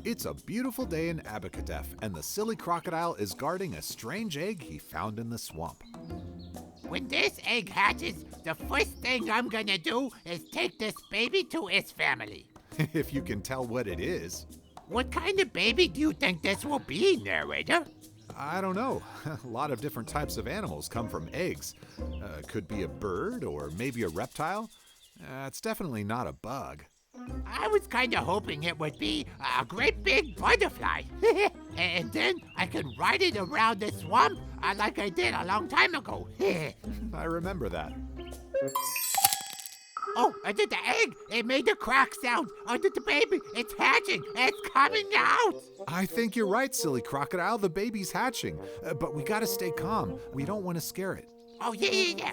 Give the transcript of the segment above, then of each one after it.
It's a beautiful day in Abercadef, and the Silly Crocodile is guarding a strange egg he found in the swamp. When this egg hatches, the first thing I'm gonna do is take this baby to its family. If you can tell what it is. What kind of baby do you think this will be, Narrator? I don't know. A lot of different types of animals come from eggs. Could be a bird or maybe a reptile. It's definitely not a bug. I was kind of hoping it would be a great big butterfly. And then I can ride it around the swamp like I did a long time ago. I remember that. Oh, I did the egg. It made the crack sound. I did the baby. It's hatching. It's coming out. I think you're right, Silly Crocodile. The baby's hatching. But we gotta stay calm. We don't want to scare it. Oh, yeah.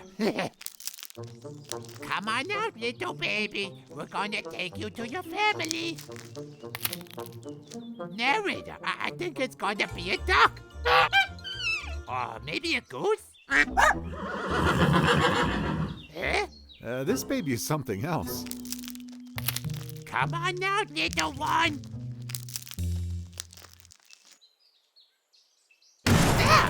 Come on out, little baby. We're gonna take you to your family. Narrator, I think it's gonna be a duck. Or maybe a goose? Eh? This baby is something else. Come on out, little one. Ah!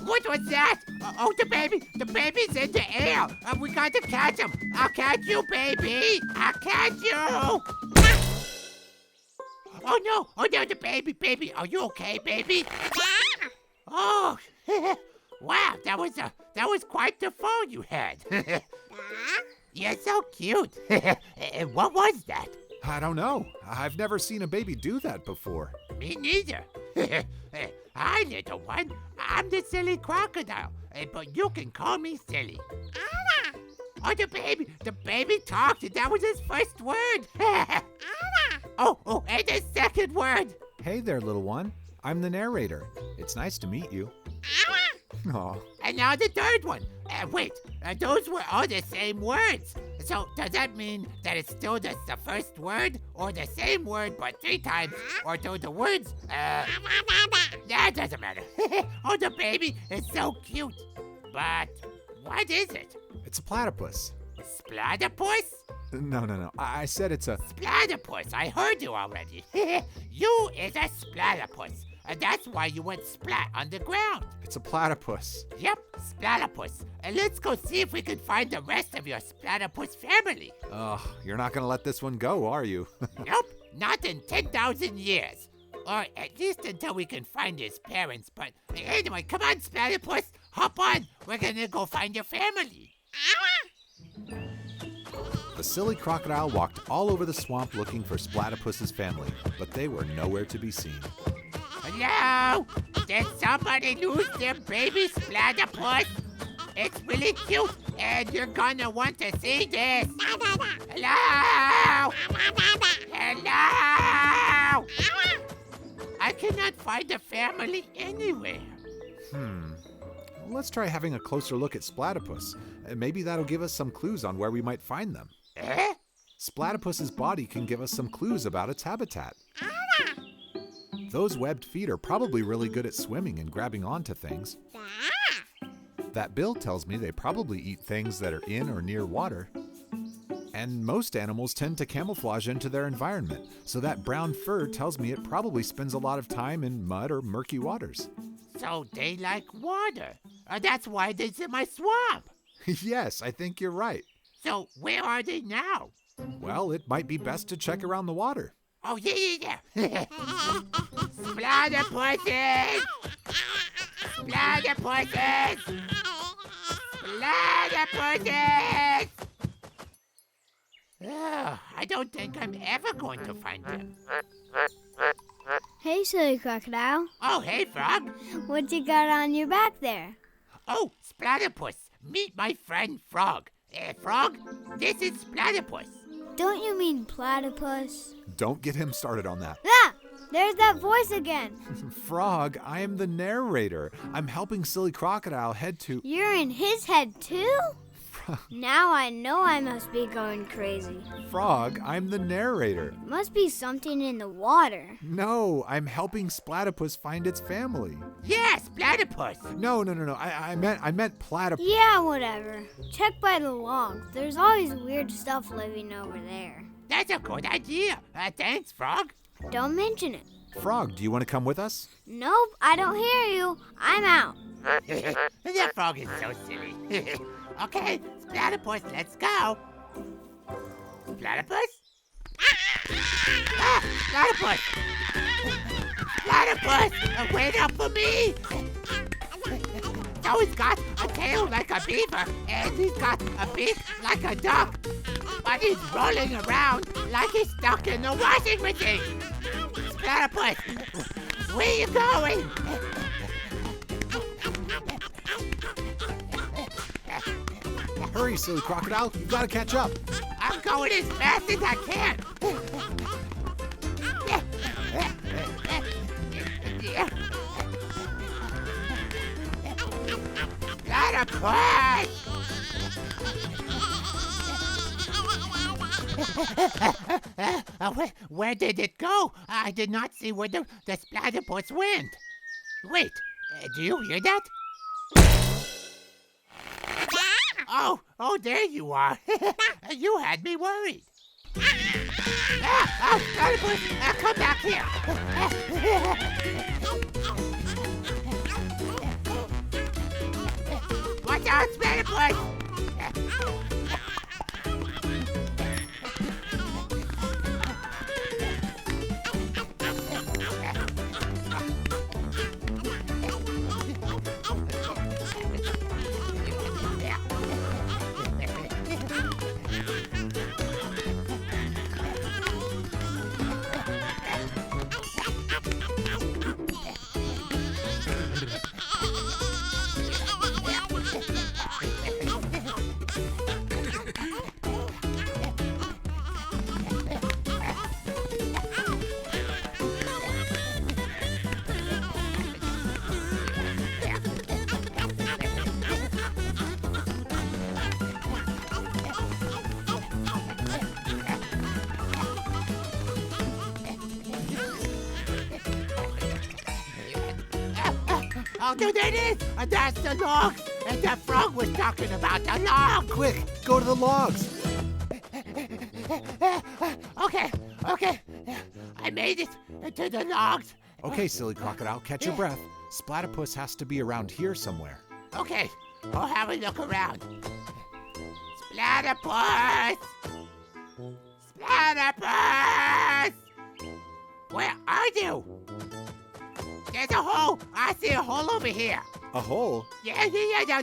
What was that? Oh, the baby's in the air. We got to catch him. I'll catch you, baby. I'll catch you. Oh no, the baby. Are you okay, baby? Oh, wow, that was quite the fall you had. You're so cute. What was that? I don't know. I've never seen a baby do that before. Me neither. Hi, little one. I'm the Silly Crocodile, but you can call me Silly. Oh, the baby talked, and that was his first word. Oh, and his second word. Hey there, little one. I'm the narrator. It's nice to meet you. Aw. And now the third one. Wait, those were all the same words. So does that mean that it's still just the first word, or the same word but 3 times, or do the words? That doesn't matter. Oh, the baby is so cute. But what is it? It's a platypus. Splatypus? No. I said it's a... Splatypus. I heard you already. You is a splatypus. That's why you went splat on the ground. It's a platypus. Yep, splatypus. And let's go see if we can find the rest of your splatypus family. Ugh, you're not gonna let this one go, are you? Nope, not in 10,000 years. Or at least until we can find his parents. But anyway, come on, splatypus. Hop on. We're gonna go find your family. The Silly Crocodile walked all over the swamp looking for Splatypus's family, but they were nowhere to be seen. Hello? Did somebody lose their baby splatypus? It's really cute, and you're gonna want to see this. Hello? Hello? I cannot find the family anywhere. Let's try having a closer look at Splatypus. Maybe that'll give us some clues on where we might find them. Eh? Splatypus's body can give us some clues about its habitat. Those webbed feet are probably really good at swimming and grabbing onto things. That bill tells me they probably eat things that are in or near water. And most animals tend to camouflage into their environment, so that brown fur tells me it probably spends a lot of time in mud or murky waters. So they like water. That's why they're in my swamp. Yes, I think you're right. So where are they now? Well, it might be best to check around the water. Oh, yeah. Splatypuses! Splatypuses! Splatypuses! I don't think I'm ever going to find them. Hey, Silly Crocodile. Oh, hey, Frog. What you got on your back there? Oh, Splatypus. Meet my friend Frog. Frog, this is Splatypus. Don't you mean platypus? Don't get him started on that. Ah! There's that voice again. Frog, I am the narrator. I'm helping Silly Crocodile head to... You're in his head too? Now I know I must be going crazy. Frog, I'm the narrator. Must be something in the water. No, I'm helping Splatypus find its family. Yes, Platypus. No. I meant platypus. Yeah, whatever. Check by the logs. There's always weird stuff living over there. That's a good idea. Thanks, Frog. Don't mention it. Frog, do you want to come with us? Nope, I don't hear you. I'm out. That frog is so silly. Okay, Platypus, let's go. Platypus? Ah, Platypus! Platypus, wait up for me! So he's got a tail like a beaver, and he's got a beak like a duck, but he's rolling around like he's stuck in the washing machine. Platypus, where are you going? Hurry, Silly Crocodile. You've got to catch up. I'm going as fast as I can. Platypus! Where did it go? I did not see where the platypus went. Wait, do you hear that? Oh, there you are. You had me worried. Platypus, come back here. Watch out, Platypus. Oh, there it is! That's the logs! And that frog was talking about the logs! Quick, go to the logs. Okay. I made it to the logs. Okay, Silly Crocodile, catch your breath. Splatypus has to be around here somewhere. Okay, I'll have a look around. Platypus! Platypus! Where are you? There's a hole! I see a hole over here. A hole? Yeah,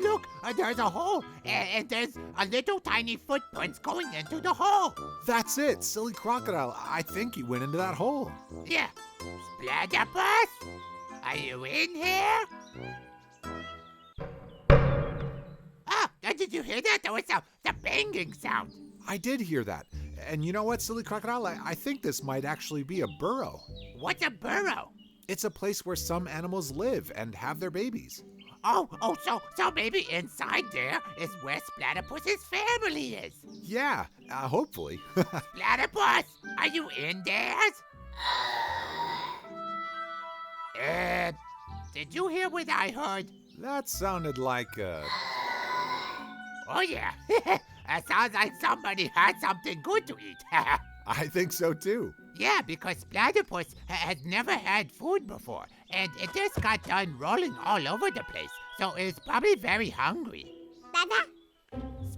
look, there's a hole, and there's a little tiny footprints going into the hole. That's it, Silly Crocodile. I think he went into that hole. Yeah. Platypus? Are you in here? Ah, did you hear that? There was the banging sound. I did hear that. And you know what, Silly Crocodile? I think this might actually be a burrow. What's a burrow? It's a place where some animals live and have their babies. So maybe inside there is where Platypus's family is. Yeah, hopefully. Platypus, are you in there? Did you hear what I heard? That sounded like Oh yeah, it sounds like somebody had something good to eat. I think so too. Yeah, because Platypus has never had food before, and it just got done rolling all over the place, so it's probably very hungry.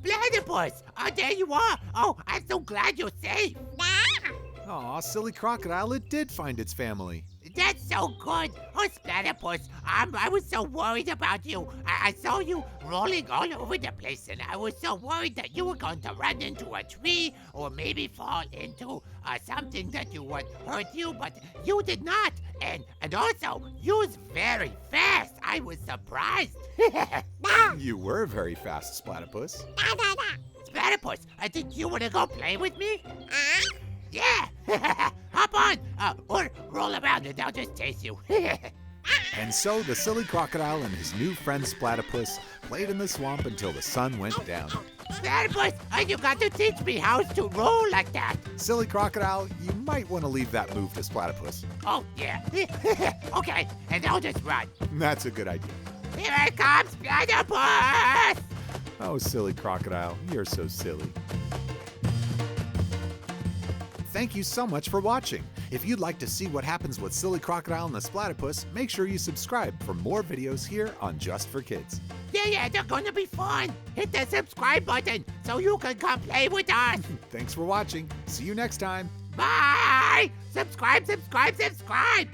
Platypus! Oh, there you are! Oh, I'm so glad you're safe! Aw, Silly Crocodile, it did find its family. That's so good! Oh, Platypus, I was so worried about you. I saw you rolling all over the place, and I was so worried that you were going to run into a tree or maybe fall into something that would hurt you, but you did not. And also, you was very fast. I was surprised. You were very fast, Platypus. Platypus, did you want to go play with me? Yeah! Hop on! Or roll around and I'll just chase you. And so the Silly Crocodile and his new friend Platypus played in the swamp until the sun went down. Platypus, you got to teach me how to roll like that. Silly Crocodile, you might want to leave that move to Platypus. Oh, yeah. Okay, and I'll just run. That's a good idea. Here it comes, Platypus! Oh, Silly Crocodile, you're so silly. thank you so much for watching. If you'd like to see what happens with Silly Crocodile and the Splatypus, make sure you subscribe for more videos here on Just for Kids. Yeah, they're gonna be fun. Hit the subscribe button so you can come play with us. Thanks for watching. See you next time. Bye! Subscribe!